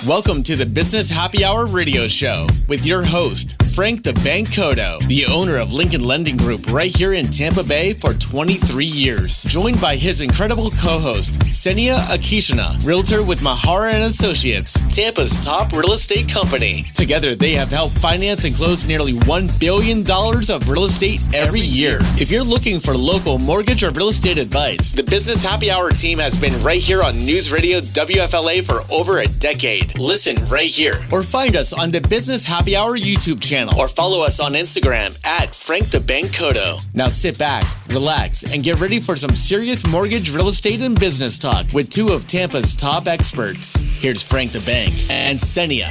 Welcome to the Business Happy Hour radio show with your host, Frank the Bank Cotto, the owner of Lincoln Lending Group right here in Tampa Bay for 23 years. Joined by his incredible co-host, Senia Akishina, realtor with Mahara and Associates, Tampa's top real estate company. Together, they have helped finance and close nearly $1 billion of real estate every year. If you're looking for local mortgage or real estate advice, the Business Happy Hour team has been right here on News Radio WFLA for over a decade. Listen right here or find us on the Business Happy Hour YouTube channel or follow us on Instagram at Frank the Bank Cotto. Now sit back, relax, and get ready for some serious mortgage, real estate, and business talk with two of Tampa's top experts. Here's Frank the Bank and Senia.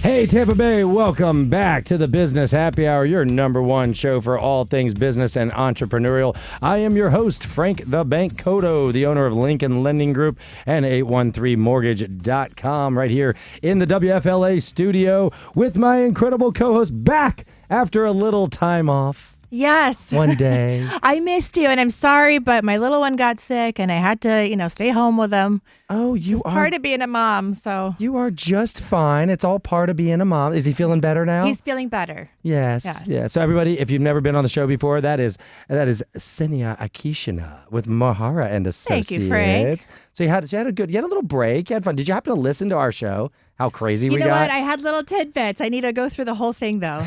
Hey, Tampa Bay, welcome back to the Business Happy Hour, your number one show for all things business and entrepreneurial. I am your host, Frank the Bank Cotto, the owner of Lincoln Lending Group and 813mortgage.com, right here in the WFLA studio with my incredible co-host back after a little time off. Yes. One day. I missed you, and I'm sorry, but my little one got sick, and I had to, stay home with him. Oh, you it's are part of being a mom, so. You are just fine. It's all part of being a mom. Is he feeling better now? He's feeling better. Yes. Yeah. So everybody, if you've never been on the show before, that is Senia Akishina with Mahara and Associates. Thank you, Frank. So you had a little break. You had fun. Did you happen to listen to our show? How crazy we got? You know what? I had little tidbits. I need to go through the whole thing, though.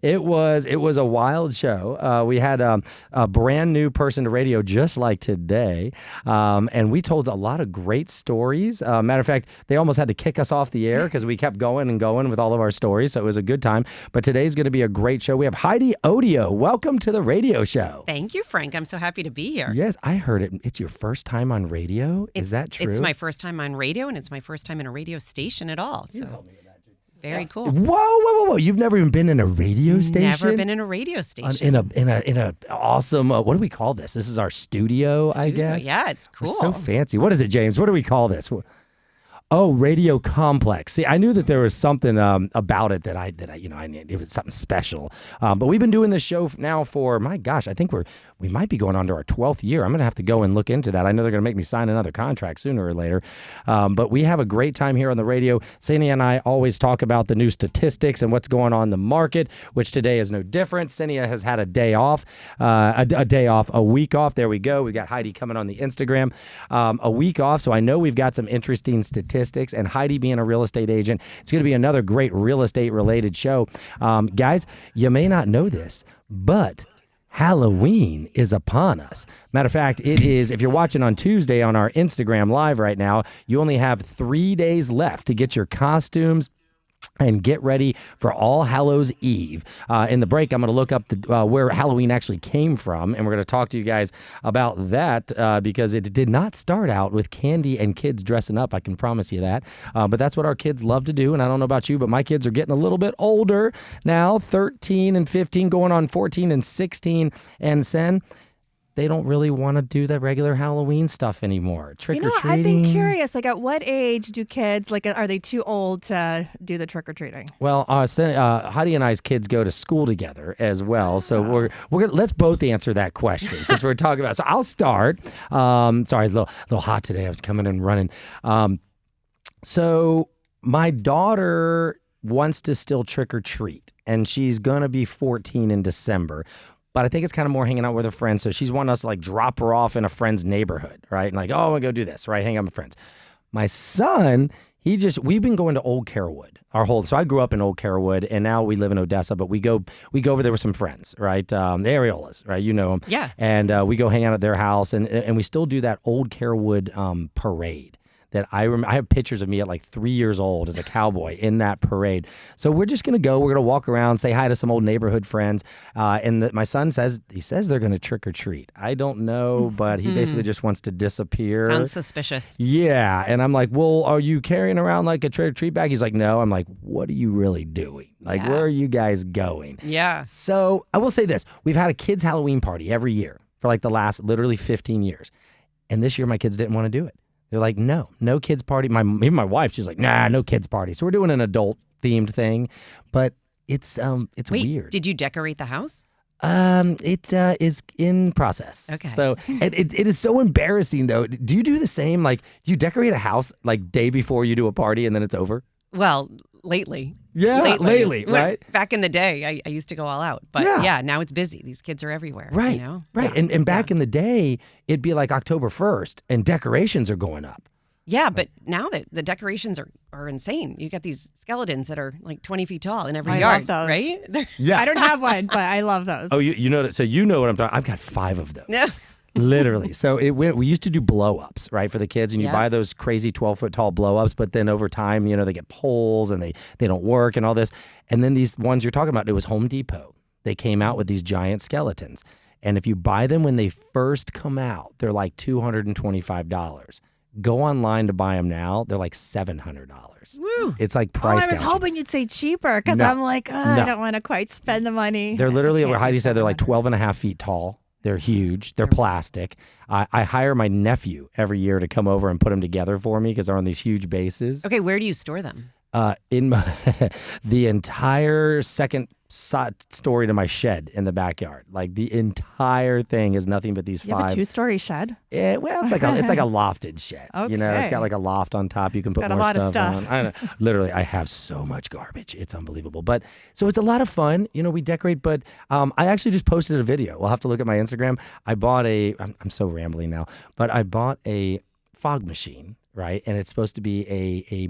It was a wild show. We had a brand new person to radio just like today, and we told a lot of great stories. Matter of fact, they almost had to kick us off the air because we kept going and going with all of our stories, so it was a good time. But today's going to be a great show. We have Heidi Odio. Welcome to the radio show. Thank you, Frank. I'm so happy to be here. Yes, I heard it. It's your first time on radio? Is that true? It's my first time on radio, and it's my first time in a radio station at all. So very cool. Whoa! You've never even been in a radio station? Never been in a radio station. In a awesome. What do we call this? This is our studio, I guess. Yeah, it's cool. We're so fancy. What is it, James? What do we call this? Oh, radio complex. See, I knew that there was something about it that I it was something special. But we've been doing this show now for, my gosh, I think we might be going on to our 12th year. I'm going to have to go and look into that. I know they're going to make me sign another contract sooner or later. But we have a great time here on the radio. Senia and I always talk about the new statistics and what's going on in the market, which today is no different. Senia has had a day off, a week off. There we go. We got Heidi coming on the Instagram, a week off. So I know we've got some interesting statistics. And Heidi being a real estate agent, it's going to be another great real estate related show. Guys, you may not know this, but Halloween is upon us. Matter of fact, it is, if you're watching on Tuesday on our Instagram live right now, you only have 3 days left to get your costumes and get ready for All Hallows Eve. In the break, I'm going to look up where Halloween actually came from, and we're going to talk to you guys about that because it did not start out with candy and kids dressing up, I can promise you that. But that's what our kids love to do, and I don't know about you, but my kids are getting a little bit older now, 13 and 15, going on 14 and 16, and Sen, they don't really want to do the regular Halloween stuff anymore. Trick-or-treating. I've been curious, at what age do kids, are they too old to do the trick-or-treating? Well, Heidi and I's kids go to school together as well, so we're gonna, let's both answer that question since we're talking about. So I'll start. Sorry, it's a little hot today. I was coming and running. So my daughter wants to still trick-or-treat, and she's gonna be 14 in December. But I think it's kind of more hanging out with her friends. So she's wanting us to drop her off in a friend's neighborhood, right? And I'm going to go do this, right? Hang out with friends. My son, we've been going to Old Carrollwood so I grew up in Old Carrollwood and now we live in Odessa, but we go over there with some friends, right? The Areolas, right? You know them. Yeah. And we go hang out at their house and we still do that Old Carrollwood parade. That I have pictures of me at 3 years old as a cowboy in that parade. So we're just going to go. We're going to walk around, say hi to some old neighborhood friends. And my son says they're going to trick or treat. I don't know, but he basically just wants to disappear. Sounds suspicious. Yeah. And I'm like, well, are you carrying around a trick or treat bag? He's like, no. I'm like, what are you really doing? Where are you guys going? Yeah. So I will say this. We've had a kids' Halloween party every year for the last literally 15 years. And this year my kids didn't want to do it. They're like, no kids party. Even my wife, she's like, nah, no kids party. So we're doing an adult themed thing, but it's Wait, weird. Did you decorate the house? It is in process. Okay. So it is so embarrassing though. Do you do the same? Like, do you decorate a house like day before you do a party and then it's over? Well, lately. Yeah, lately, right? Back in the day, I used to go all out. But yeah, now it's busy. These kids are everywhere. Right. You know? Right. Yeah. And back in the day, it'd be like October 1st and decorations are going up. Yeah, but now the decorations are insane. You got these skeletons that are like 20 feet tall in every I yard, love those. right? Yeah. I don't have one, but I love those. Oh, you know that. So you know what I'm talking. I've got 5 of those. Yeah. Literally. So we used to do blow-ups, right, for the kids, and you buy those crazy 12-foot tall blow-ups, but then over time, they get poles and they don't work and all this. And then these ones you're talking about, it was Home Depot. They came out with these giant skeletons. And if you buy them when they first come out, they're like $225. Go online to buy them now. They're like $700. Woo. It's like price I was gouging. hoping you'd say cheaper because No. I'm like, I don't want to quite spend the money. They're literally, I what can't Heidi do said, they're like 700. 12 and a half feet tall. They're huge. They're plastic. I hire my nephew every year to come over and put them together for me because they're on these huge bases. Okay, where do you store them? In the entire second story to my shed in the backyard. Like the entire thing is nothing but these You 5. have a 2-story shed? Well, it's like a lofted shed. It's Okay. got like a loft on top. You can put got a more lot of stuff stuff. on. I don't know. Literally, I have so much garbage. It's unbelievable. But so it's a lot of fun. We decorate. But I actually just posted a video. We'll have to look at my Instagram. I bought I'm so rambling now, but I bought a fog machine, right? And it's supposed to be a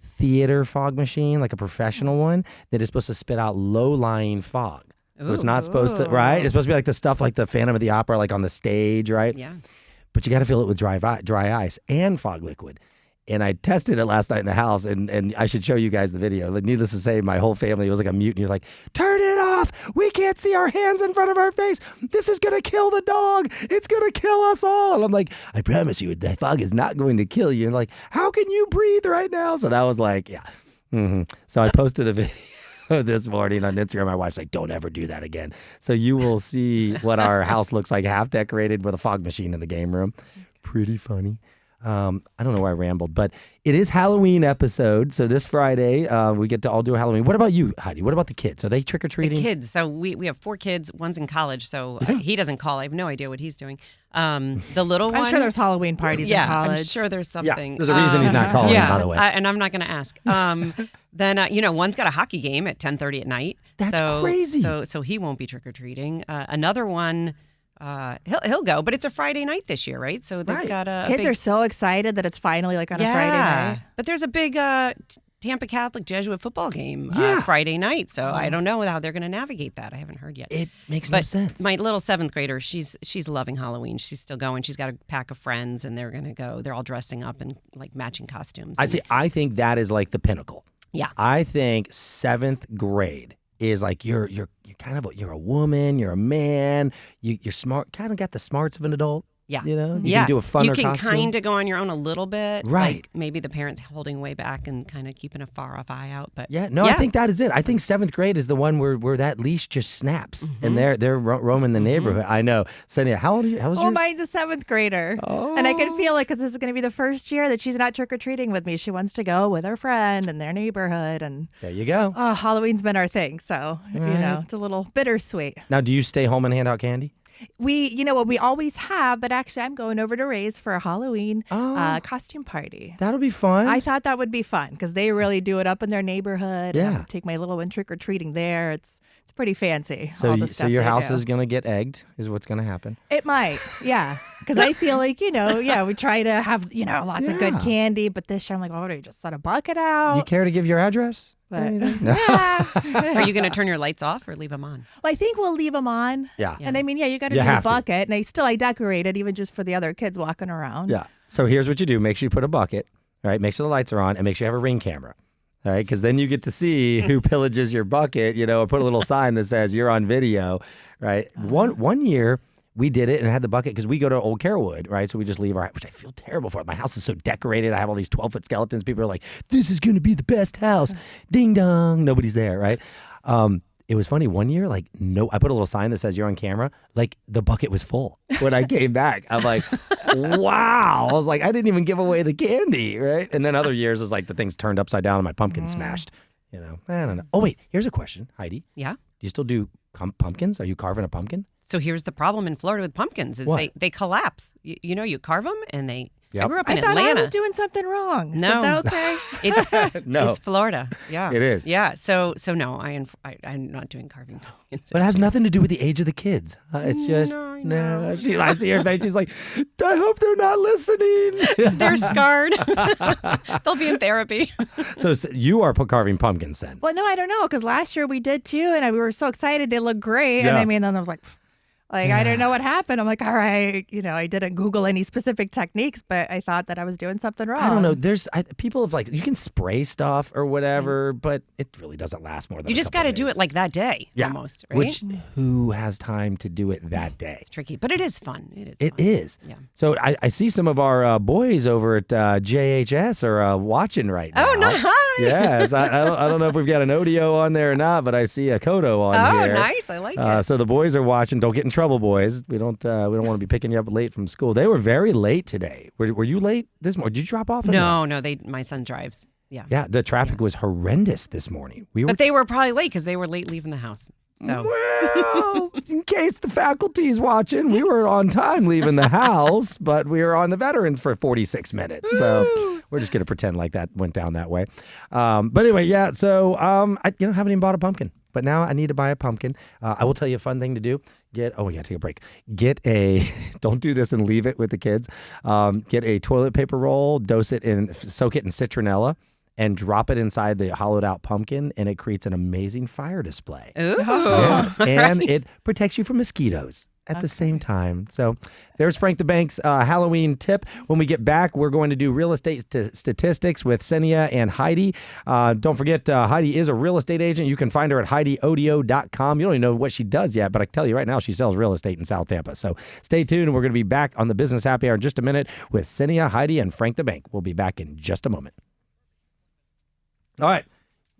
theater fog machine, like a professional one that is supposed to spit out low-lying fog. So it's not supposed to, right? It's supposed to be like the stuff like the Phantom of the Opera, like on the stage, right? Yeah. But you got to fill it with dry ice and fog liquid. And I tested it last night in the house, and I should show you guys the video. Like, needless to say, my whole family was like a mute, and you're like, turn it off. We can't see our hands in front of our face. This is going to kill the dog. It's going to kill us all. And I'm like, I promise you, the fog is not going to kill you. And like, how can you breathe right now? So that was like, yeah. So I posted a video this morning on Instagram. My wife's like, don't ever do that again. So you will see what our house looks like, half decorated with a fog machine in the game room. Pretty funny. I don't know why I rambled, but it is Halloween episode. So this Friday, we get to all do a Halloween. What about you, Heidi? What about the kids? Are they trick-or-treating? The kids. So we have 4 kids. One's in college, so he doesn't call. I have no idea what he's doing. The little one. I'm sure there's Halloween parties in college. I'm sure there's something. Yeah, there's a reason he's not calling, by the way. And I'm not going to ask. Then, one's got a hockey game at 10:30 at night. That's crazy. So he won't be trick-or-treating. Another one, he'll go, but it's a Friday night this year, right? So they've got a Kids big, are so excited that it's finally like on a Friday night. But there's a big Tampa Catholic Jesuit football game Yeah. Friday night. So I don't know how they're going to navigate that. I haven't heard yet. It makes no But sense. my little 7th grader, she's loving Halloween. She's still going. She's got a pack of friends, and they're going to go. They're all dressing up in like matching costumes. I think that is like the pinnacle. Yeah. I think 7th grade is like you're a woman, you're a man, you're smart, kind of got the smarts of an adult. Yeah. You can do a funner You can costume. kind of go on your own a little bit. Right. Like maybe the parents holding way back and kind of keeping a far off eye out. But Yeah, no, I think that is it. I think 7th grade is the one where that leash just snaps and they're roaming the neighborhood. I know. Sonia, how old are you? How was Well, yours? mine's a 7th grader. And I can feel it because this is going to be the first year that she's not trick-or-treating with me. She wants to go with her friend in their neighborhood. And There you go. Halloween's been our thing. So, it's a little bittersweet. Now, do you stay home and hand out candy? We always have, but actually I'm going over to Ray's for a Halloween costume party. That'll be fun. I thought that would be fun because they really do it up in their neighborhood. Yeah. I'm gonna take my little one trick-or-treating there. It's pretty fancy. So, all the so stuff your they house do. is going to get egged, is what's going to happen. It might, yeah. Because I feel like, we try to have, lots of good Yeah. candy. But this year I'm like, do you just let a bucket out? You care to give your address? But, Anything? yeah. Are you going to turn your lights off or leave them on? Well, I think we'll leave them on. Yeah. And I mean, you got to You do a have to. bucket. And I decorated even just for the other kids walking around. Yeah. So here's what you do. Make sure you put a bucket, all right? Make sure the lights are on and make sure you have a Ring camera. All right, because then you get to see who pillages your bucket, or put a little sign that says you're on video, right? One year we did it and had the bucket because we go to Old Carewood, right? So we just leave which I feel terrible for. My house is so decorated. I have all these 12-foot skeletons. People are like, this is going to be the best house. Ding dong. Nobody's there, right? It was funny. One year, I put a little sign that says you're on camera. Like the bucket was full when I came back. I'm like, wow. I was like, I didn't even give away the candy, right? And then other years is like the thing's turned upside down and my pumpkin smashed. You know, I don't know. Oh, wait, here's a question, Heidi. Yeah. Do you still do pumpkins? Are you carving a pumpkin? So here's the problem in Florida with pumpkins is What? they collapse. You carve them and they. Yep. I grew up I in thought Atlanta. I was doing something wrong. Is No. that okay? It's No. It's Florida. Yeah, It is. Yeah. So no, I'm not doing carving pumpkins. But it has nothing to do with the age of the kids. It's just, No, I no. know. I see her face. She's like, I hope they're not listening. They're scarred. They'll be in therapy. So you are carving pumpkins then? Well, no, I don't know, because last year we did too, and we were so excited. They looked great. Yeah. And then I was like, I didn't know what happened. I'm like, all right, I didn't Google any specific techniques, but I thought that I was doing something wrong. I don't know. People have you can spray stuff or whatever, but it really doesn't last more than You just got to do it like that day, almost, right? Who has time to do it that day? It's tricky, but it is fun. It is. Yeah. So I see some of our boys over at JHS are watching right now. Oh, no, hi. Yes. I don't know if we've got an Odio on there or not, but I see a Kodo on here. Oh, nice. I like it. So the boys are watching. Don't get in trouble, boys. We don't want to be picking you up late from school. They were very late today. Were you late this morning? Did you drop off? No. My son drives. Yeah. Yeah, the traffic was horrendous this morning. But they were probably late because they were late leaving the house. So Well, in case the faculty's watching, we were on time leaving the house, but we were on the veterans for 46 minutes. So we're just going to pretend like that went down that way. But anyway, yeah. So I haven't even bought a pumpkin, but now I need to buy a pumpkin. I will tell you a fun thing to do. We gotta take a break. Don't do this and leave it with the kids. Get a toilet paper roll, soak it in citronella, and drop it inside the hollowed out pumpkin, and it creates an amazing fire display. Ooh. Yes, and it protects you from mosquitoes at the same time. So there's Frank the Bank's Halloween tip. When we get back, we're going to do real estate statistics with Senia and Heidi. Don't forget, Heidi is a real estate agent. You can find her at HeidiOdio.com. You don't even know what she does yet, but I can tell you right now, she sells real estate in South Tampa. So stay tuned, and we're going to be back on the Business Happy Hour in just a minute with Senia, Heidi, and Frank the Bank. We'll be back in just a moment. All right.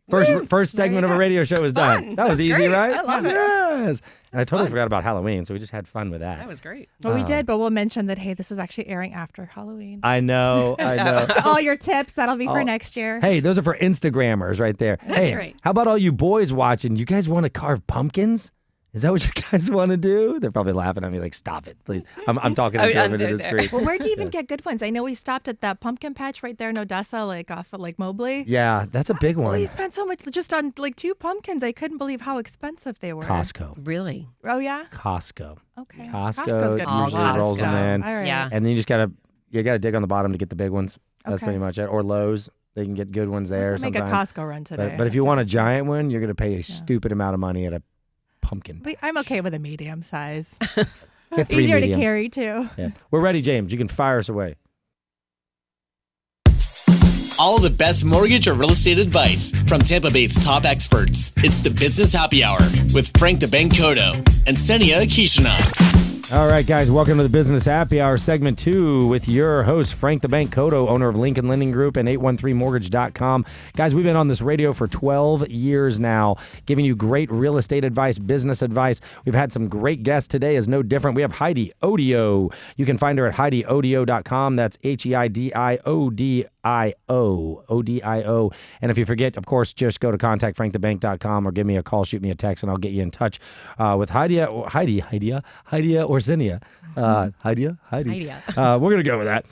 First segment of a radio show is done. Fun. That was That's easy, great. right? I love it. Yes. And I totally forgot about Halloween, so we just had fun with that. That was great. Well, we did, but we'll mention that, hey, this is actually airing after Halloween. I know. So all your tips, that'll be for next year. Hey, those are for Instagrammers right there. That's hey, right. How about all you boys watching? You guys want to carve pumpkins? Is that what you guys want to do? They're probably laughing at me like, stop it, please. I'm talking to them into the screen. Well, where do you even get good ones? I know we stopped at that pumpkin patch right there in Odessa, off of Mobley. Yeah, that's a big one. We spent so much just on 2 pumpkins. I couldn't believe how expensive they were. Costco. Really? Oh, yeah? Costco. Okay. Costco's good for usually us. rolls them in. All right. Yeah. And then you gotta dig on the bottom to get the big ones. That's Okay. pretty much it. Or Lowe's. They can get good ones there I'll make a sometimes. Costco run today. But if you want a giant one, you're going to pay a stupid amount of money at a pumpkin. But I'm okay with a medium size. Get 3 Easier mediums. to carry, too. Yeah. We're ready, James. You can fire us away. All the best mortgage or real estate advice from Tampa Bay's top experts. It's the Business Happy Hour with Frank the Bank Kodo and Senia Kishana. All right, guys, welcome to the Business Happy Hour, segment 2 with your host, Frank the Bank Kodo, owner of Lincoln Lending Group and 813mortgage.com. Guys, we've been on this radio for 12 years now, giving you great real estate advice, business advice. We've had some great guests today, is no different. We have Heidi Odio. You can find her at HeidiOdio.com. That's HeidiOdio. ODIO. And if you forget, of course, just go to contactfrankthebank.com or give me a call, shoot me a text, and I'll get you in touch with Heidi or Senia. Heidi. We're going to go with that.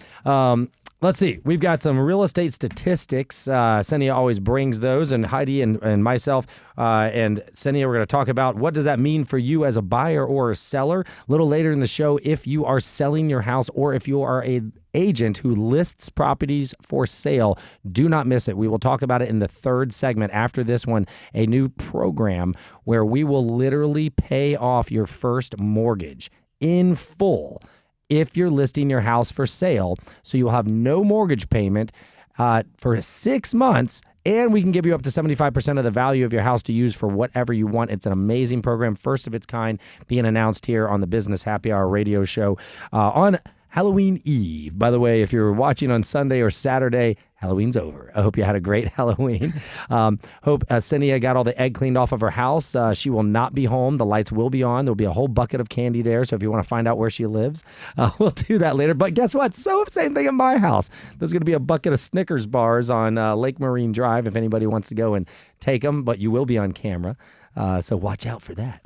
Let's see. We've got some real estate statistics. Senia always brings those, and Heidi and myself and Senia, we're going to talk about what does that mean for you as a buyer or a seller. A little later in the show, if you are selling your house or if you are a agent who lists properties for sale, do not miss it. We will talk about it in the third segment after this one, a new program where we will literally pay off your first mortgage in full if you're listing your house for sale. So you'll have no mortgage payment for 6 months, and we can give you up to 75% of the value of your house to use for whatever you want. It's an amazing program, first of its kind, being announced here on the Business Happy Hour radio show on Halloween Eve. By the way, if you're watching on Sunday or Saturday, Halloween's over. I hope you had a great Halloween. Hope Cynthia got all the egg cleaned off of her house. She will not be home. The lights will be on. There'll be a whole bucket of candy there. So if you want to find out where she lives, we'll do that later. But guess what? So same thing in my house. There's going to be a bucket of Snickers bars on Lake Marine Drive if anybody wants to go and take them. But you will be on camera. So watch out for that.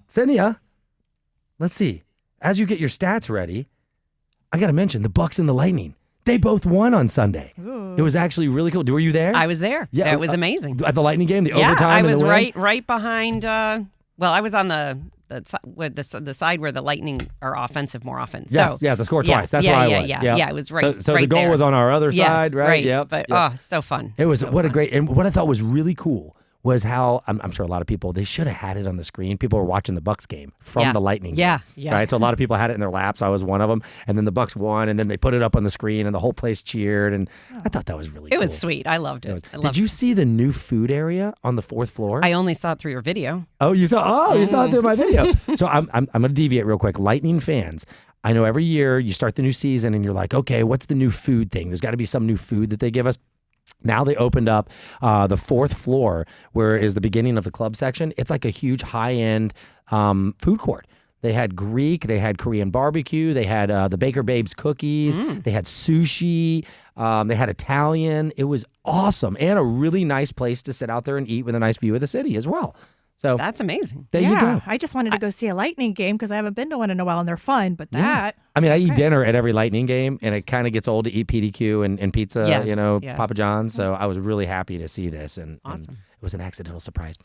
Cynthia, let's see. As you get your stats ready, I got to mention the Bucks and the Lightning. They both won on Sunday. Ooh. It was actually really cool. Were you there? I was there. Yeah, it was amazing. At the Lightning game, the overtime. I was and the win? right behind. I was on the side where the Lightning are offensive more often. Yes, so, the score twice. That's where I was. Yeah, it was right. So right the goal there. was on our other side, right? Yep. But so fun. It was so what fun. a great. And what I thought was really cool was how I'm sure a lot of people, they should have had it on the screen. People were watching the Bucks game from the Lightning game. Yeah. Right. So a lot of people had it in their laps. I was one of them. And then the Bucks won, and then they put it up on the screen, and the whole place cheered. And I thought that was really cool. It was sweet. I loved it. Did you see the new food area on the 4th floor? I only saw it through your video. Oh, you saw it through my video. So I'm going to deviate real quick. Lightning fans, I know every year you start the new season and you're like, okay, what's the new food thing? There's got to be some new food that they give us. Now they opened up the 4th floor, where is the beginning of the club section. It's like a huge high-end food court. They had Greek, they had Korean barbecue, they had the Baker Babes cookies, they had sushi, they had Italian. It was awesome, and a really nice place to sit out there and eat with a nice view of the city as well. So that's amazing. There you go. I just wanted to go see a Lightning game because I haven't been to one in a while, and they're fun. But that, I mean, I eat dinner at every Lightning game, and it kind of gets old to eat PDQ and pizza, Papa John's. So I was really happy to see this, and it was an accidental surprise.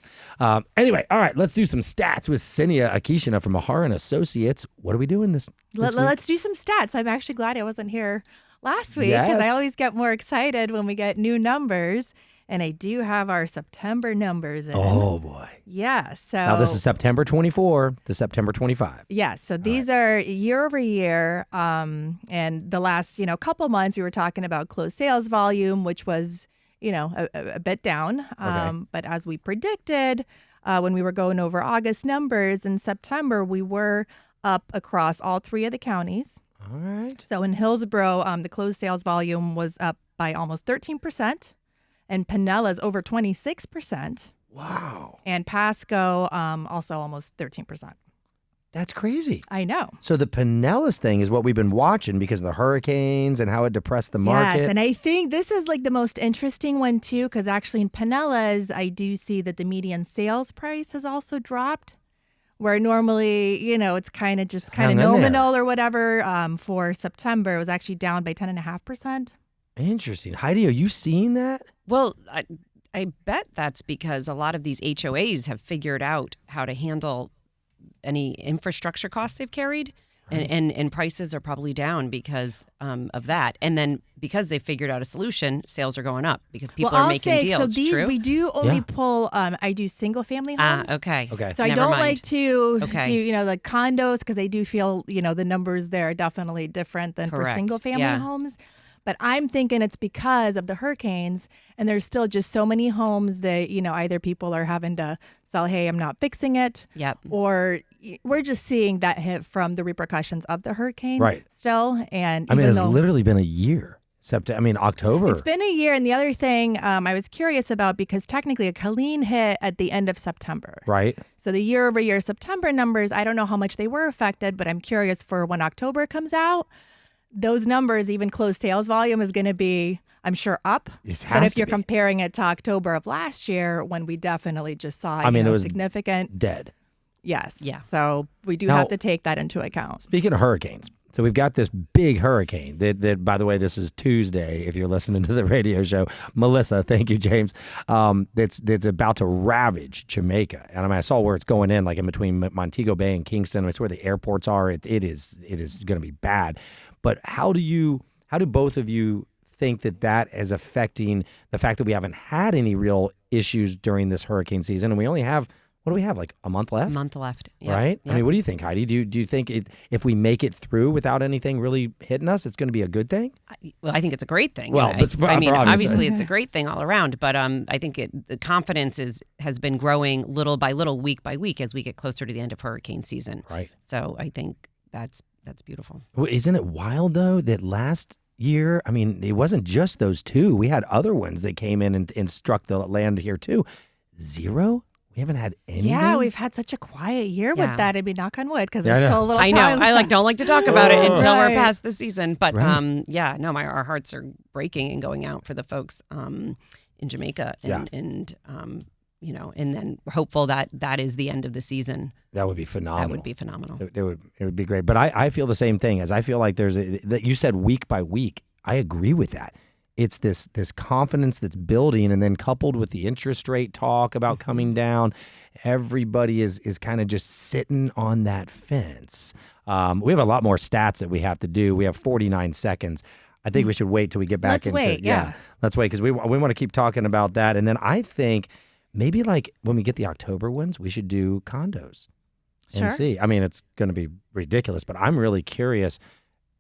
Anyway, all right, let's do some stats with Cynthia Akishina from Mahar and Associates. What are we doing this week? Let's do some stats. I'm actually glad I wasn't here last week because I always get more excited when we get new numbers. And I do have our September numbers in. Oh, boy. Yeah. So now this is September 24 to September 25. Yeah. So these are year over year. And the last, couple months, we were talking about closed sales volume, which was, a bit down. But as we predicted, when we were going over August numbers in September, we were up across all 3 of the counties. All right. So in Hillsborough, the closed sales volume was up by almost 13%. And Pinellas over 26%. Wow. And Pasco also almost 13%. That's crazy. I know. So the Pinellas thing is what we've been watching because of the hurricanes and how it depressed the market. Yes, and I think this is like the most interesting one too, because actually in Pinellas, I do see that the median sales price has also dropped. Where normally, it's kind of nominal or whatever. For September, it was actually down by 10.5%. Interesting. Heidi, are you seeing that? Well, I bet that's because a lot of these HOAs have figured out how to handle any infrastructure costs they've carried, right. and prices are probably down because of that. And then because they figured out a solution, sales are going up because people are making deals. So these True? We do only pull. I do single family homes. Okay. So I don't like to do the condos because I do feel the numbers there are definitely different than for single family homes. But I'm thinking it's because of the hurricanes, and there's still just so many homes that, either people are having to sell, hey, I'm not fixing it, or we're just seeing that hit from the repercussions of the hurricane still. And it's literally been a year. October. It's been a year. And the other thing I was curious about, because technically a Helene hit at the end of September. Right. So the year over year September numbers, I don't know how much they were affected, but I'm curious for when October comes out. Those numbers, even closed sales volume, is going to be, I'm sure, up. But if you're comparing it to October of last year, when we definitely just saw it was significant. Dead. Yes. Yeah. So we do have to take that into account. Speaking of hurricanes, so we've got this big hurricane that, by the way, this is Tuesday if you're listening to the radio show. Melissa, thank you, James. That's about to ravage Jamaica. And I saw where it's going in, like in between Montego Bay and Kingston. It's where the airports are. It is going to be bad. But how do both of you think that is affecting the fact that we haven't had any real issues during this hurricane season, and we only have, what do we have, like a month left? A month left, yeah. Right? Yep. I mean, what do you think, Heidi? Do you think if we make it through without anything really hitting us, it's going to be a good thing? I think it's a great thing. Well, obviously it's a great thing all around, but I think the confidence has been growing little by little, week by week, as we get closer to the end of hurricane season. Right. So I think that's beautiful. Well, isn't it wild, though, that last year, I mean, it wasn't just those two. We had other ones that came in and struck the land here too. Zero? We haven't had anything? Yeah, we've had such a quiet year with that. I mean, knock on wood, because Yeah, there's I still a little I time. know. I don't like to talk about it until we're Right. past the season. But Right. our hearts are breaking and going out for the folks in Jamaica, and and then we're hopeful that is the end of the season. That would be phenomenal. That would be phenomenal. It would be great. But I feel the same thing. As I feel like that you said week by week. I agree with that. It's this confidence that's building, and then coupled with the interest rate talk about coming down, everybody is kind of just sitting on that fence. We have a lot more stats that we have to do. We have 49 seconds. I think we should wait till we get back into wait, yeah. Let's wait, because we want to keep talking about that. And then I think maybe like when we get the October ones, we should do condos and see. I mean, it's going to be ridiculous, but I'm really curious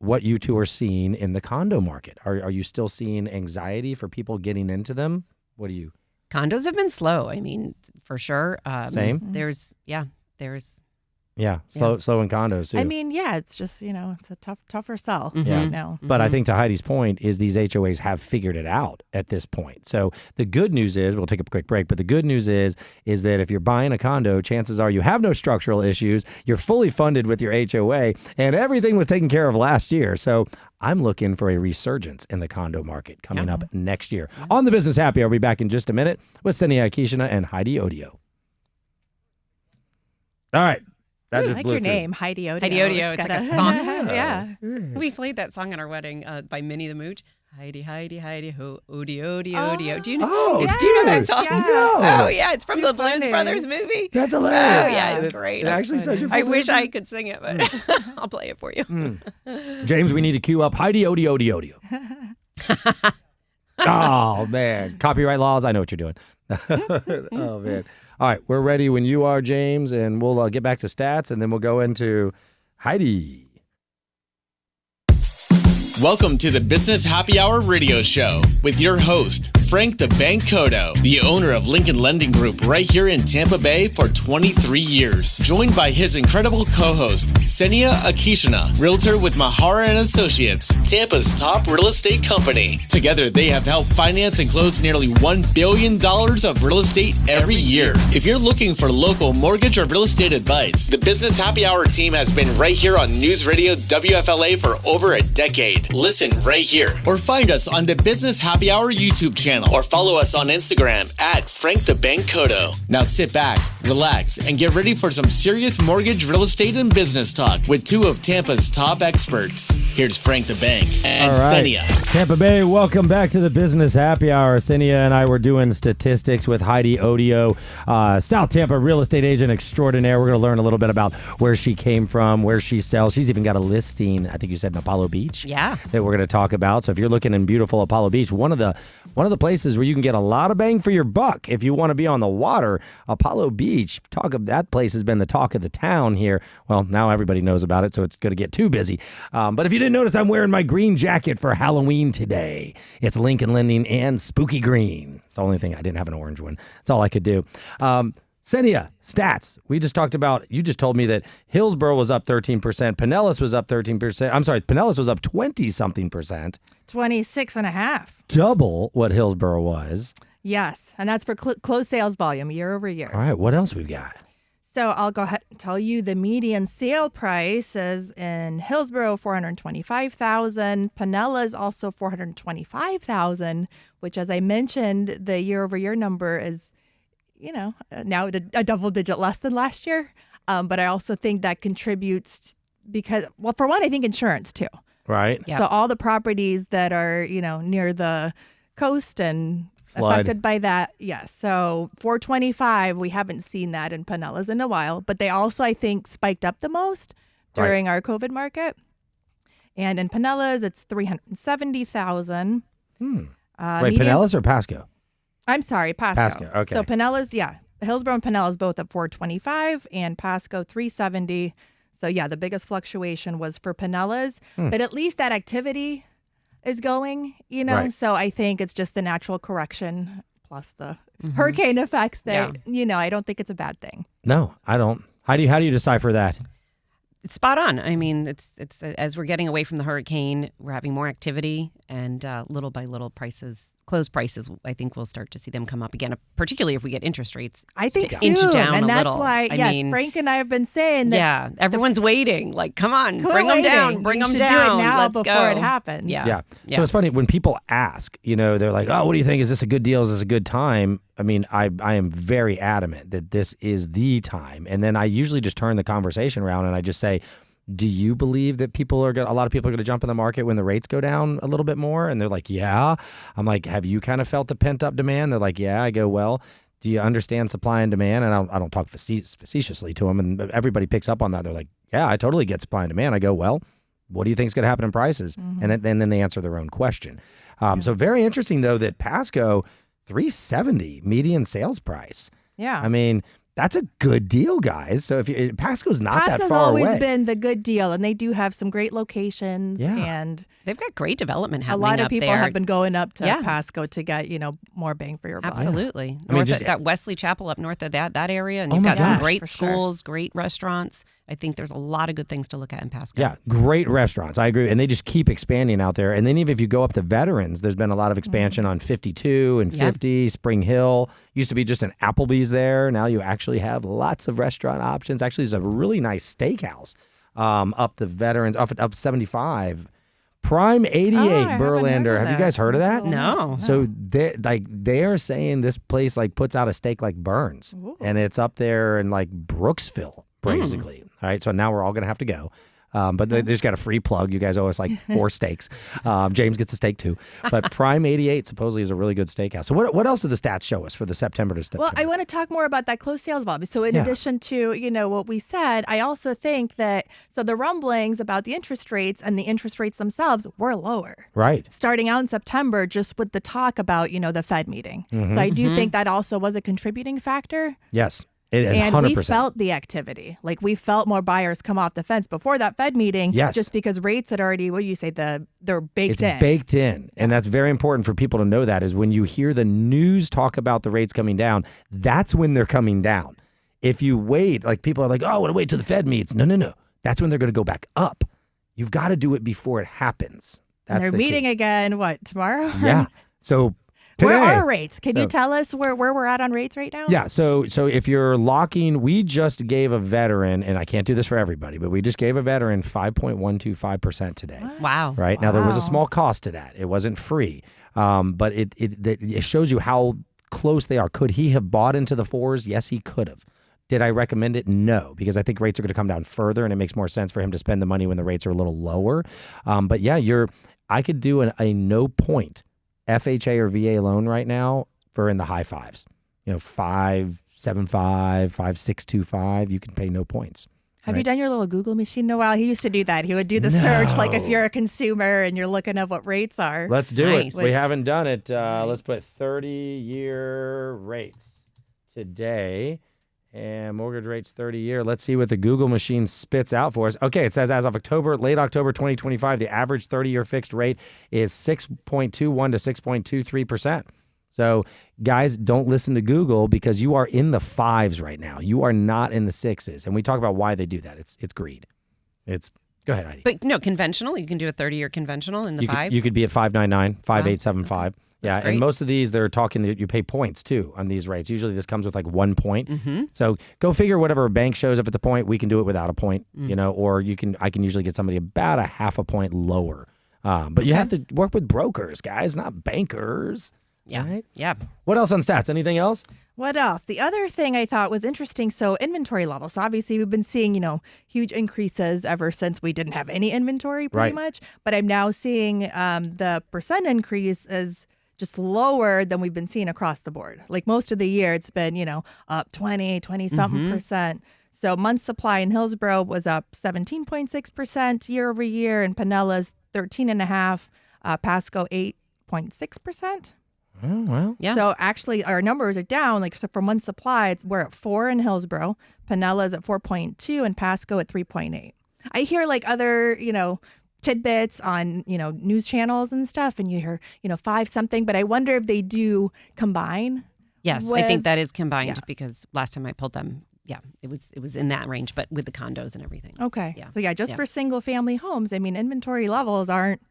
what you two are seeing in the condo market. Are you still seeing anxiety for people getting into them? What do you? Condos have been slow. I mean, for sure. Same. There's slow in condos too. I mean, it's just, it's a tougher sell Yeah. right now. But I think to Heidi's point is these HOAs have figured it out at this point. So the good news is, we'll take a quick break, but the good news is that if you're buying a condo, chances are you have no structural issues, you're fully funded with your HOA, and everything was taken care of last year. So I'm looking for a resurgence in the condo market coming up next year. On the Business Happy Hour, we'll be back in just a minute with Senia Akishina and Heidi Odio. All right. I like your name, Heidi Odio. Heidi Odio. It's like a song. Yeah. We played that song at our wedding by Minnie the Mooch. Heidi, Heidi, Heidi, ho, Odio, Odio, Odio. Do you know? Do you know that song? Yes. No. Oh yeah, it's from Too the Blues funny. Brothers movie. That's hilarious. Oh yeah, it's great. It actually says you're I wish I could sing it, but I'll play it for you. James, we need to queue up Heidi Odio Odio Odio. Oh, man. Copyright laws, I know what you're doing. Oh, man. All right, we're ready when you are, James, and we'll get back to stats, and then we'll go into Heidi. Welcome to the Business Happy Hour radio show with your host, Frank the Bank Cotto, the owner of Lincoln Lending Group right here in Tampa Bay for 23 years. Joined by his incredible co-host, Senia Akishina, realtor with Mahara & Associates, Tampa's top real estate company. Together, they have helped finance and close nearly $1 billion of real estate every year. If you're looking for local mortgage or real estate advice, the Business Happy Hour team has been right here on News Radio WFLA for over a decade. Listen right here, or find us on the Business Happy Hour YouTube channel, or follow us on Instagram at Frank the Bank Cotto. Now sit back, relax, and get ready for some serious mortgage, real estate, and business talk with two of Tampa's top experts. Here's Frank the Bank and All right. Senia. Tampa Bay, welcome back to the Business Happy Hour. Senia and I were doing statistics with Heidi Odio, South Tampa real estate agent extraordinaire. We're going to learn a little bit about where she came from, where she sells. She's even got a listing, I think you said in Apollo Beach. Yeah. That we're going to talk about. So if you're looking in beautiful Apollo Beach, one of the places where you can get a lot of bang for your buck if you want to be on the water, Apollo Beach. That place has been the talk of the town here. Well, now everybody knows about it, so it's going to get too busy. But if you didn't notice, I'm wearing my green jacket for Halloween today. It's Lincoln Lending and Spooky Green. It's the only thing I didn't have an orange one. That's all I could do. Senia, stats. We just talked about, you just told me that Hillsborough was up 13%. Pinellas was up 13%. I'm sorry, Pinellas was up 20-something percent. 26.5. Double what Hillsborough was. Yes. And that's for closed sales volume year over year. All right, what else we've got? So I'll go ahead and tell you the median sale price is in Hillsborough, $425,000. Pinellas also $425,000, which, as I mentioned, the year over year number is, now a double digit less than last year. But I also think that contributes because, well, for one, I think insurance too. Right. Yep. So all the properties that are, near the coast and Flood. affected by that. Yes. So 425, we haven't seen that in Pinellas in a while, but they also, I think, spiked up the most during our COVID market. And in Pinellas, it's 370,000. Wait, Pinellas or Pasco? I'm sorry, Pasco. Pasco, okay. So Pinellas, Hillsborough and Pinellas both at 425 and Pasco 370. So the biggest fluctuation was for Pinellas, but at least that activity is going, Right. So I think it's just the natural correction plus the hurricane effects that, I don't think it's a bad thing. No, I don't. How do you decipher that? It's spot on. I mean, it's as we're getting away from the hurricane, we're having more activity, and little by little closed prices, I think we'll start to see them come up again, particularly if we get interest rates. I think to inch soon, down and a that's little. why, Frank and I have been saying that. Yeah, everyone's waiting. Like, come on, bring them down, bring them down. Do it now Let's before go. it happens. Yeah. So it's funny when people ask, they're like, "Oh, what do you think? Is this a good deal? Is this a good time?" I mean, I am very adamant that this is the time, and then I usually just turn the conversation around and I just say, do you believe that a lot of people are going to jump in the market when the rates go down a little bit more? And they're like, yeah. I'm like, have you kind of felt the pent up demand? They're like, yeah. I go, well, do you understand supply and demand? And I don't talk facetiously to them. And everybody picks up on that. They're like, yeah, I totally get supply and demand. I go, well, what do you think is going to happen in prices? Mm-hmm. And then they answer their own question. So very interesting, though, that Pasco, $370 median sales price. Yeah. I mean, that's a good deal, guys. So Pasco's not that far away. Pasco's always been the good deal, and they do have some great locations. Yeah. And they've got great development happening. A lot of people there. have been going up to Pasco to get more bang for your buck. Absolutely. I mean, got Wesley Chapel up north of that area, and you've got some great schools, great restaurants. I think there's a lot of good things to look at in Pasco. Yeah, great restaurants. I agree. And they just keep expanding out there. And then even if you go up the Veterans, there's been a lot of expansion on 52 and 50, Spring Hill. Used to be just an Applebee's there. Now you actually have lots of restaurant options. Actually, there's a really nice steakhouse up the Veterans, up 75. Prime 88, Berlander. Have you guys heard of that? No. So they're saying this place puts out a steak like Burns. Ooh. And it's up there in Brooksville, basically. All right, so now we're all going to have to go. But they just got a free plug. You guys owe us 4 steaks. James gets a steak too. But Prime 88 supposedly is a really good steakhouse. So what else do the stats show us for the September to September? Well, I want to talk more about that closed sales volume. So in addition to, what we said, I also think that, the rumblings about the interest rates and the interest rates themselves were lower. Right. Starting out in September, just with the talk about, the Fed meeting. Mm-hmm. So I do think that also was a contributing factor. Yes. It is and 100%. we felt the activity. We felt more buyers come off the fence before that Fed meeting. Yes. Just because rates had already, they're baked in. It's baked in. And that's very important for people to know that is when you hear the news talk about the rates coming down, that's when they're coming down. If you wait, people are like, oh, I want to wait till the Fed meets. No. That's when they're going to go back up. You've got to do it before it happens. That's and they're meeting again, tomorrow? Yeah. So today. Where are rates? Can you tell us where we're at on rates right now? Yeah, so if you're locking, we just gave a veteran, and I can't do this for everybody, but we just gave a veteran 5.125% today. Wow. Right? Now, there was a small cost to that. It wasn't free, but it shows you how close they are. Could he have bought into the 4s? Yes, he could have. Did I recommend it? No, because I think rates are going to come down further, and it makes more sense for him to spend the money when the rates are a little lower. But yeah, I could do a no point FHA or VA loan right now for in the high 5s, 5.75, 5.625. You can pay no points. Have you done your little Google machine in a while? He used to do that. He would do the search, if you're a consumer and you're looking at what rates are. Let's do it. We haven't done it. Let's put 30-year rates today. And mortgage rates 30-year. Let's see what the Google machine spits out for us. Okay, it says as of late October 2025, the average 30-year fixed rate is 6.21 to 6.23%. So, guys, don't listen to Google because you are in the 5s right now. You are not in the 6s. And we talk about why they do that. It's greed. Go ahead, Heidi. But no, conventional. You can do a 30-year conventional in the 5s. You could be at 5.99, 5.875. Okay. Yeah, great. And most of these, they're talking that you pay points, too, on these rates. Usually this comes with 1 point. Mm-hmm. So go figure whatever a bank shows. If it's a point, we can do it without a point, or I can usually get somebody about a half a point lower. But you have to work with brokers, guys, not bankers. Yeah. Right? Yeah. What else on stats? Anything else? What else? The other thing I thought was interesting, so inventory levels. So obviously we've been seeing, huge increases ever since we didn't have any inventory pretty much. But I'm now seeing the percent increase is just lower than we've been seeing across the board. Most of the year it's been, up 20-something percent. So month supply in Hillsborough was up 17.6% year over year, and Pinellas 13.5%, Pasco 8.6%. Oh, well. Yeah. So actually our numbers are down. So for month supply, we're at 4 in Hillsborough, Pinellas at 4.2, and Pasco at 3.8. I hear other, tidbits on, news channels and stuff, and you hear, 5 something, but I wonder if they do combine. Yes, I think that is combined because last time I pulled them, it was in that range, but with the condos and everything. Okay. Yeah. So just for single family homes, I mean, inventory levels aren't,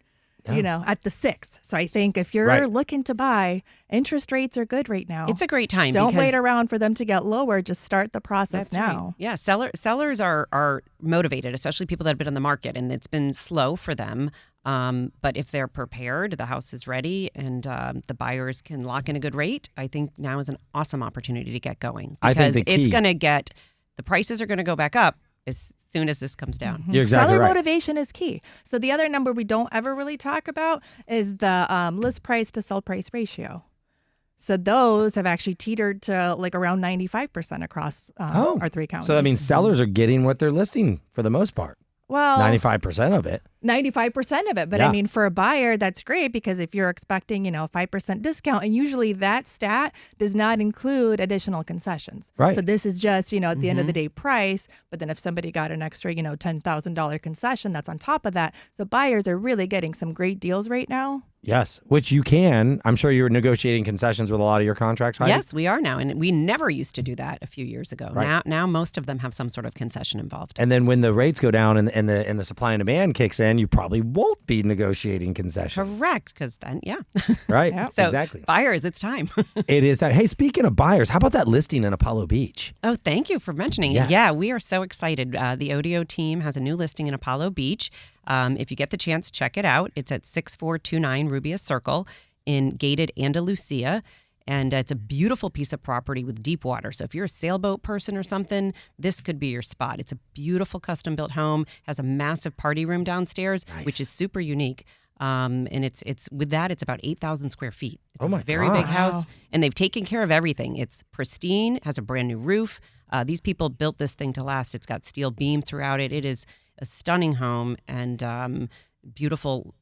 at the 6. So I think if you're looking to buy, interest rates are good right now. It's a great time. Don't wait around for them to get lower. Just start the process now. Right. Yeah. Sellers are motivated, especially people that have been on the market, and it's been slow for them. But if they're prepared, the house is ready, and the buyers can lock in a good rate, I think now is an awesome opportunity to get going. Because it's going to the prices are going to go back up as soon as this comes down. You're exactly Seller motivation is key. So the other number we don't ever really talk about is the list price to sell price ratio. So those have actually teetered to like around 95% across our 3 counties. So that means sellers are getting what they're listing for the most part. Well, 95% of it. 95% of it. But I mean, for a buyer, that's great because if you're expecting, a 5% discount, and usually that stat does not include additional concessions. Right. So this is just, at the end of the day price. But then if somebody got an extra, $10,000 concession, that's on top of that. So buyers are really getting some great deals right now. Yes, which you can. I'm sure you're negotiating concessions with a lot of your contracts, Heidi? Yes, we are now. And we never used to do that a few years ago. Right. Now most of them have some sort of concession involved. And then when the rates go down and the supply and demand kicks in, you probably won't be negotiating concessions. Correct, because then, Right, So exactly. buyers, it's time. It is time. Hey, speaking of buyers, how about that listing in Apollo Beach? Oh, thank you for mentioning it. Yes. Yeah, we are so excited. The Odio team has a new listing in Apollo Beach. If you get the chance, check it out. It's at 6429 Rubia Circle in gated Andalusia. And it's a beautiful piece of property with deep water. So if you're a sailboat person or something, this could be your spot. It's a beautiful custom-built home, has a massive party room downstairs, which is super unique. And it's with that, it's about 8,000 square feet. It's a very big house, and they've taken care of everything. It's pristine, has a brand new roof. These people built this thing to last. It's got steel beam throughout it. It is a stunning home and beautiful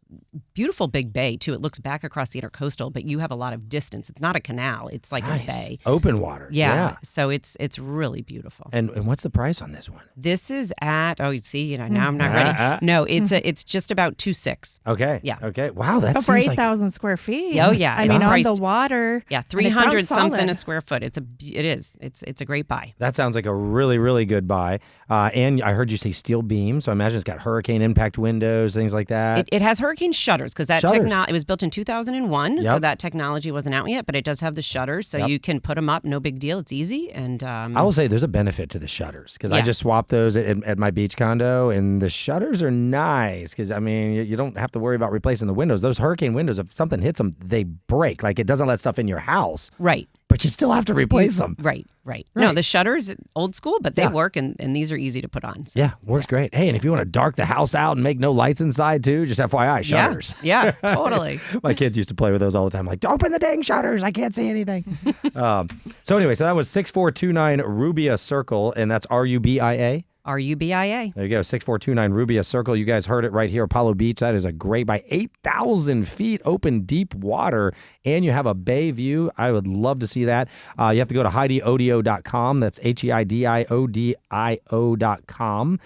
big bay too. It looks back across the intercoastal, but you have a lot of distance. It's not a canal. It's like a bay. Open water. Yeah. So it's really beautiful. And what's the price on this one? This is at now I'm not ready. No, it's just about 2.6. Okay. Yeah. Okay. Wow, that's for 8,000 square feet. Oh yeah. I mean, on the water. Yeah, 300 something a square foot. It's a great buy. That sounds like a really, really good buy. And I heard you say steel beam, so I imagine it's got hurricane impact windows, things like that. It has hurricane shutters because that it was built in 2001, so that technology wasn't out yet, but it does have the shutters, so you can put them up, no big deal. It's easy. And I will say there's a benefit to the shutters because I just swapped those at my beach condo, and the shutters are nice because, I mean, you don't have to worry about replacing the windows. Those hurricane windows, if something hits them, they break. Like, it doesn't let stuff in your house. Right. But you still have to replace them. Right. No, the shutters, old school, but they work, and these are easy to put on. So. Yeah, works great. Hey, and if you want to dark the house out and make no lights inside too, just FYI, shutters. Yeah, totally. My kids used to play with those all the time. Like, open the dang shutters. I can't see anything. So that was 6429 Rubia Circle, and that's RUBIA. RUBIA. There you go, 6429 Rubia Circle. You guys heard it right here, Apollo Beach. That is a great buy. 8,000 feet, open, deep water, and you have a bay view. I would love to see that. You have to go to HeidiOdio.com. That's HeidiOdio.com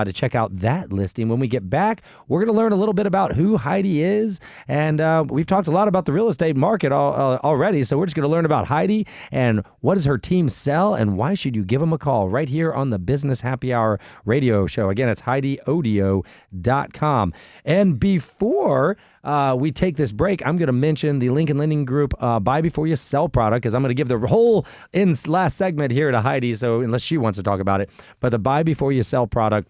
to check out that listing. When we get back, we're going to learn a little bit about who Heidi is, and we've talked a lot about the real estate market already, so we're just going to learn about Heidi and what does her team sell, and why should you give them a call right here on the Business Happy Hour radio show. Again, it's HeidiOdio.com. And before we take this break, I'm going to mention the Lincoln Lending Group Buy Before You Sell product, because I'm going to give the whole last segment here to Heidi, so unless she wants to talk about it. But the Buy Before You Sell product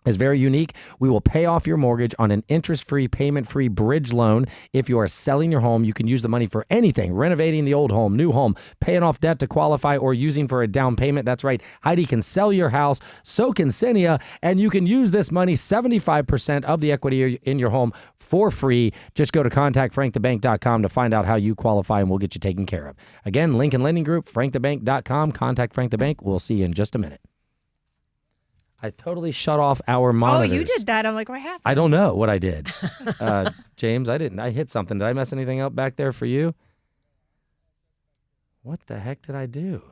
is very unique. We will pay off your mortgage on an interest-free, payment-free bridge loan. If you are selling your home, you can use the money for anything, renovating the old home, new home, paying off debt to qualify, or using for a down payment. That's right. Heidi can sell your house. So can Cynia. And you can use this money, 75% of the equity in your home, for free. Just go to contactfrankthebank.com to find out how you qualify, and we'll get you taken care of. Again, Lincoln Lending Group, frankthebank.com. Contact Frank the Bank. We'll see you in just a minute. I totally shut off our monitors. Oh, you did that. I'm like, what happened? I don't know what I did. James, I didn't. I hit something. Did I mess anything up back there for you? What the heck did I do?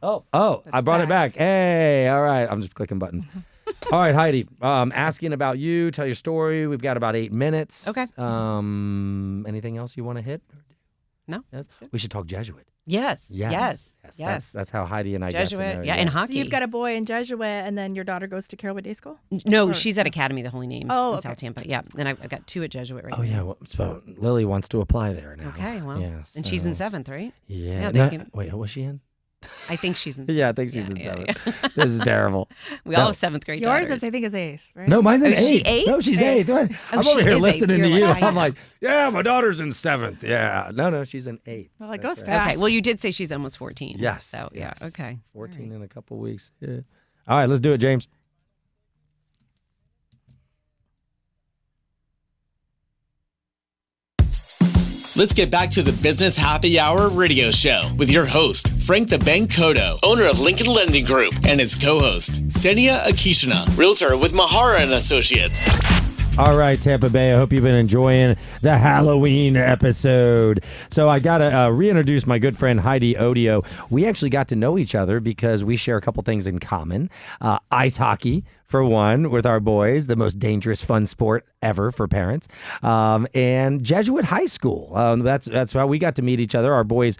Oh, I brought it back. Hey, all right. I'm just clicking buttons. All right, Heidi, asking about you. Tell your story. We've got about 8 minutes. Okay. Anything else you want to hit? No. Yes? We should talk Jesuit. Yes. That's how Heidi and I Jesuit, got to know. yeah, and hockey. So you've got a boy in Jesuit, and then your daughter goes to Carrollwood Day School? No, she's at Academy, the Holy Names in okay. South Tampa. Yeah, and I've got 2 at Jesuit right now. Oh, yeah. Well, so Lily wants to apply there now. Okay, well, yes, and she's in 7th, right? Yeah. Wait, was she in? I think she's in. Yeah, I think she's in 7th. This is terrible. We all have 7th grade Yours daughters. I think is 8th, right? No, mine's in 8th. Is she 8th? No, she's 8th. I'm she over here is 8th. listening to You're you. like, I'm like, yeah, my daughter's in 7th. Yeah. No, she's in 8th. Well, it That's goes right. fast. Okay, well, you did say she's almost 14. Yes. So, yeah, yes. okay. 14 in a couple weeks. Yeah. All right, let's do it, James. Let's get back to the Business Happy Hour radio show with your host, Frank the Bank Cotto, owner of Lincoln Lending Group, and his co-host, Senia Akishina, realtor with Mahara and Associates. All right, Tampa Bay, I hope you've been enjoying the Halloween episode. So I got to reintroduce my good friend Heidi Odio. We actually got to know each other because we share a couple things in common. Ice hockey, for one, with our boys, the most dangerous, fun sport ever for parents, and Jesuit High School. That's how we got to meet each other. Our boys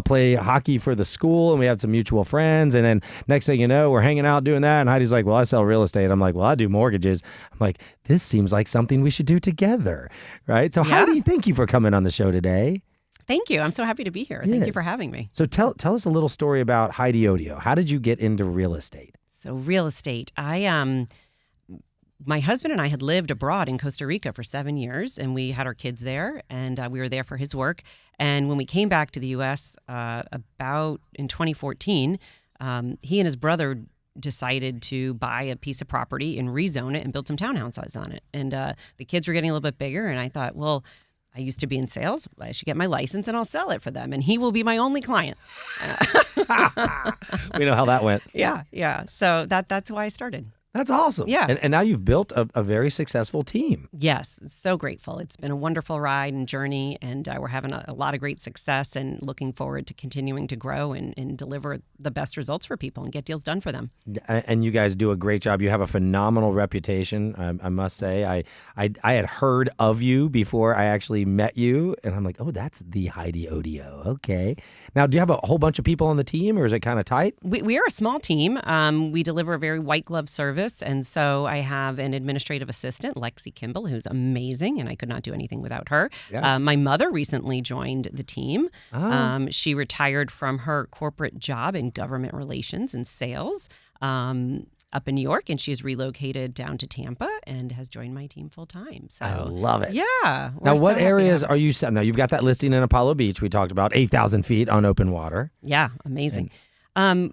play hockey for the school, and we have some mutual friends. And then next thing you know, we're hanging out doing that. And Heidi's like, well, I sell real estate. I'm like, well, I do mortgages. I'm like, this seems like something we should do together, right? So Heidi, thank you for coming on the show today. Thank you. I'm so happy to be here. Thank you for having me. So tell us a little story about Heidi Odio. How did you get into real estate? So real estate, my husband and I had lived abroad in Costa Rica for 7 years, and we had our kids there, and we were there for his work. And when we came back to the U.S. About in 2014, he and his brother decided to buy a piece of property and rezone it and build some townhouses on it. And the kids were getting a little bit bigger, and I thought, well, I used to be in sales. I should get my license and I'll sell it for them. And he will be my only client. We know how that went. Yeah. So that's why I started. That's awesome. Yeah. And now you've built a very successful team. Yes. So grateful. It's been a wonderful ride and journey, and we're having a lot of great success and looking forward to continuing to grow and deliver the best results for people and get deals done for them. And you guys do a great job. You have a phenomenal reputation, I must say. I had heard of you before I actually met you, and I'm like, oh, that's the Heidi Odio. Okay. Now, do you have a whole bunch of people on the team, or is it kind of tight? We are a small team. We deliver a very white glove service. And so I have an administrative assistant, Lexi Kimball, who's amazing, and I could not do anything without her. Yes. My mother recently joined the team. Oh. She retired from her corporate job in government relations and sales up in New York, and she's relocated down to Tampa and has joined my team full time. So I love it. Yeah. Now, what areas are you set? Now, you've got that listing in Apollo Beach. We talked about 8,000 feet on open water. Yeah, amazing.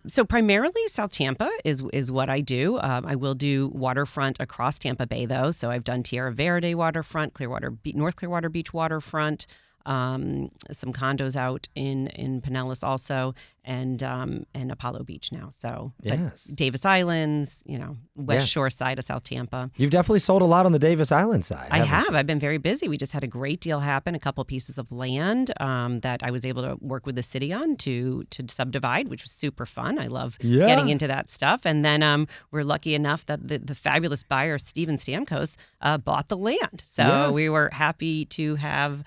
So primarily South Tampa is what I do. I will do waterfront across Tampa Bay, though. So I've done Tierra Verde waterfront, North Clearwater Beach waterfront, some condos out in Pinellas also, and Apollo Beach now. So yes. Davis Islands, West Shore side of South Tampa. You've definitely sold a lot on the Davis Island side. I have. I've been very busy. We just had a great deal happen, a couple pieces of land that I was able to work with the city on to subdivide, which was super fun. I love getting into that stuff. And then we're lucky enough that the fabulous buyer, Steven Stamkos, bought the land. So we were happy to have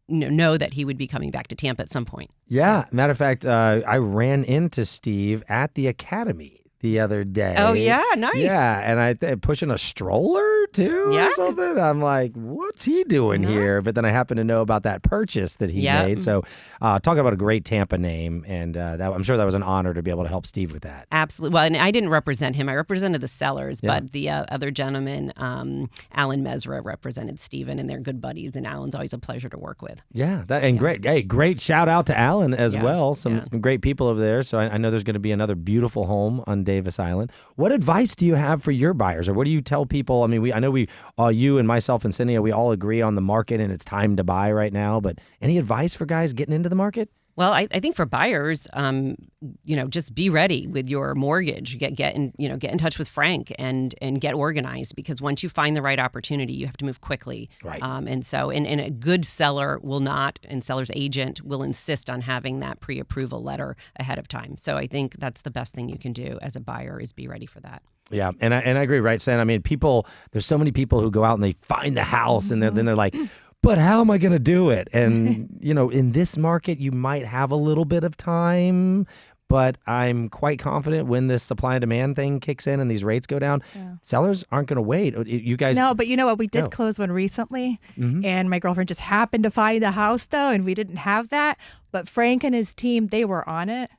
know that he would be coming back to Tampa at some point. Yeah. Matter of fact, I ran into Steve at the Academy the other day. Oh, yeah. Nice. Yeah. And I pushing a stroller too or something. I'm like, what's he doing here? But then I happen to know about that purchase that he made. So talking about a great Tampa name. And I'm sure that was an honor to be able to help Steve with that. Absolutely. Well, and I didn't represent him. I represented the sellers, but the other gentleman, Alan Mesra, represented Steven, and they're good buddies. And Alan's always a pleasure to work with. Yeah. Great. Hey, great shout out to Alan as well. Some great people over there. So I know there's going to be another beautiful home on Davis Island. What advice do you have for your buyers, or what do you tell people? I mean, I know you and myself and Cynthia, we all agree on the market and it's time to buy right now, but any advice for guys getting into the market? Well, I think for buyers, just be ready with your mortgage. Get in touch with Frank and get organized, because once you find the right opportunity, you have to move quickly. Right. And a good seller will not, and seller's agent will insist on having that pre-approval letter ahead of time. So I think that's the best thing you can do as a buyer, is be ready for that. Yeah, and I agree, right, Sam? I mean, there's so many people who go out and they find the house and then they're like, but how am I going to do it? And, in this market, you might have a little bit of time, but I'm quite confident when this supply and demand thing kicks in and these rates go down, sellers aren't going to wait. You guys. No, but you know what? We did close one recently, and my girlfriend just happened to find the house, though, and we didn't have that. But Frank and his team, they were on it.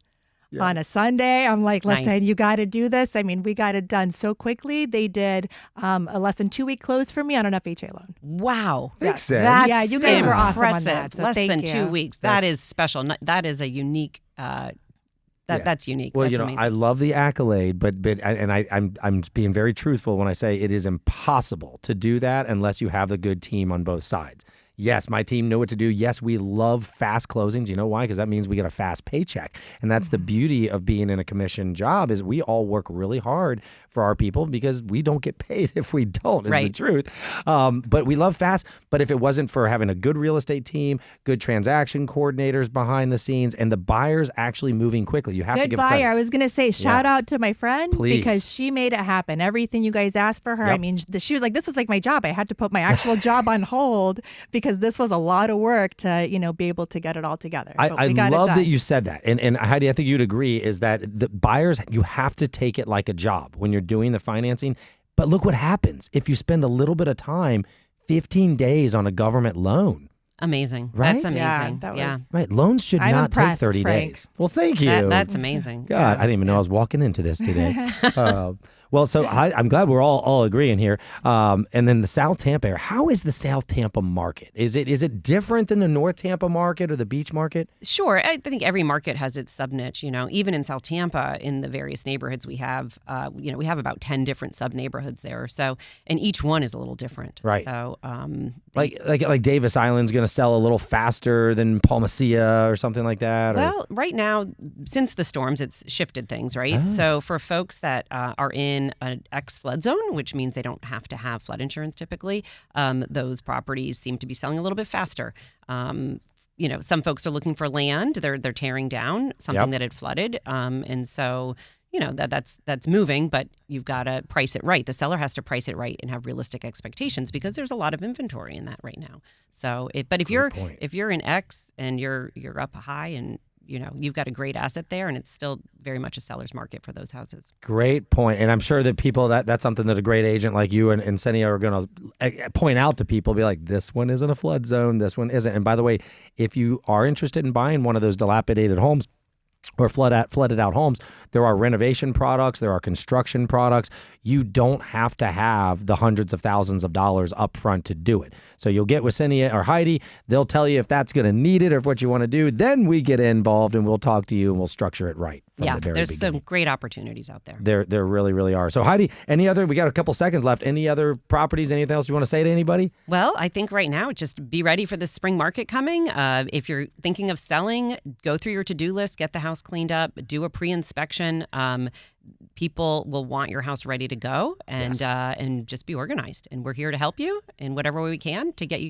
Yeah. On a Sunday, I'm like, listen, you got to do this. I mean, we got it done so quickly. They did a less than 2 week close for me on an FHA loan. Wow. Thanks, yeah, you guys were awesome on that. So less than 2 weeks. That is special. That is a unique. That's unique. Well, that's amazing. I love the accolade, but I'm being very truthful when I say it is impossible to do that unless you have the good team on both sides. Yes, my team know what to do. Yes, we love fast closings. You know why? Because that means we get a fast paycheck. And that's the beauty of being in a commission job is we all work really hard for our people because we don't get paid if we don't, is the truth. But we love fast. But if it wasn't for having a good real estate team, good transaction coordinators behind the scenes, and the buyers actually moving quickly, you have to give Good buyer. credit. I was going to say, shout out to my friend because she made it happen. Everything you guys asked for her. Yep. I mean, she was like, this was like my job. I had to put my actual job on hold because this was a lot of work to, be able to get it all together. I love that you said that. And Heidi, I think you'd agree is that the buyers, you have to take it like a job when you're doing the financing. But look what happens if you spend a little bit of time, 15 days on a government loan. Amazing. Right? That's amazing. Yeah, that was, right. Loans should not take 30 Frank. days. Well, thank you. That's amazing. God, I didn't even know I was walking into this today. Well, so I'm glad we're all agreeing here. And then the South Tampa area. How is the South Tampa market? Is it different than the North Tampa market or the beach market? Sure. I think every market has its sub niche. Even in South Tampa, in the various neighborhoods we have, we have about 10 different sub neighborhoods there. So, and each one is a little different. Right. So, like Davis Island's going to sell a little faster than Palmacia or something like that. Well, right now, since the storms, it's shifted things, right? Oh. So for folks that are in an ex-flood zone, which means they don't have to have flood insurance typically, those properties seem to be selling a little bit faster. Some folks are looking for land. They're tearing down something that had flooded. And so, that's moving, but you've got to price it right. The seller has to price it right and have realistic expectations because there's a lot of inventory in that right now. So, if you're in X and you're up high and you've got a great asset there, and it's still very much a seller's market for those houses. Great point. And I'm sure that people, that's something that a great agent like you and Senia are going to point out to people, be like, this one isn't a flood zone, this one isn't. And by the way, if you are interested in buying one of those dilapidated homes, or flooded out homes, there are renovation products, there are construction products. You don't have to have the hundreds of thousands of dollars up front to do it. So you'll get with Senia or Heidi. They'll tell you if that's going to need it or if what you want to do. Then we get involved and we'll talk to you and we'll structure it right. There's some great opportunities out there. There really, really are. So Heidi, we got a couple seconds left. Any other properties, anything else you want to say to anybody? Well, I think right now, just be ready for the spring market coming. If you're thinking of selling, go through your to-do list, get the house cleaned up, do a pre-inspection. People will want your house ready to go and just be organized. And we're here to help you in whatever way we can to get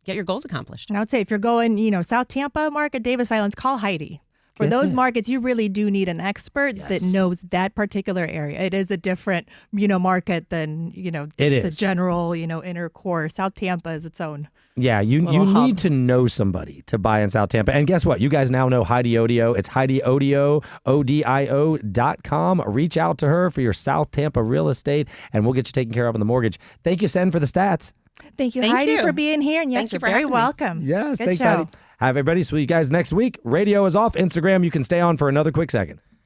your goals accomplished. And I would say if you're going, South Tampa market, Davis Islands, call Heidi. For those markets, you really do need an expert that knows that particular area. It is a different, market than, just the general, inner core. South Tampa is its own. Yeah, you need to know somebody to buy in South Tampa. And guess what? You guys now know Heidi Odio. It's Heidi Odio, ODIO.com. Reach out to her for your South Tampa real estate, and we'll get you taken care of on the mortgage. Thank you, Sen, for the stats. Thank you, Heidi, for being here. And yes, you're very welcome. Yes, Good thanks, show. Heidi. Have everybody. So you guys next week. Radio is off. Instagram, you can stay on for another quick second.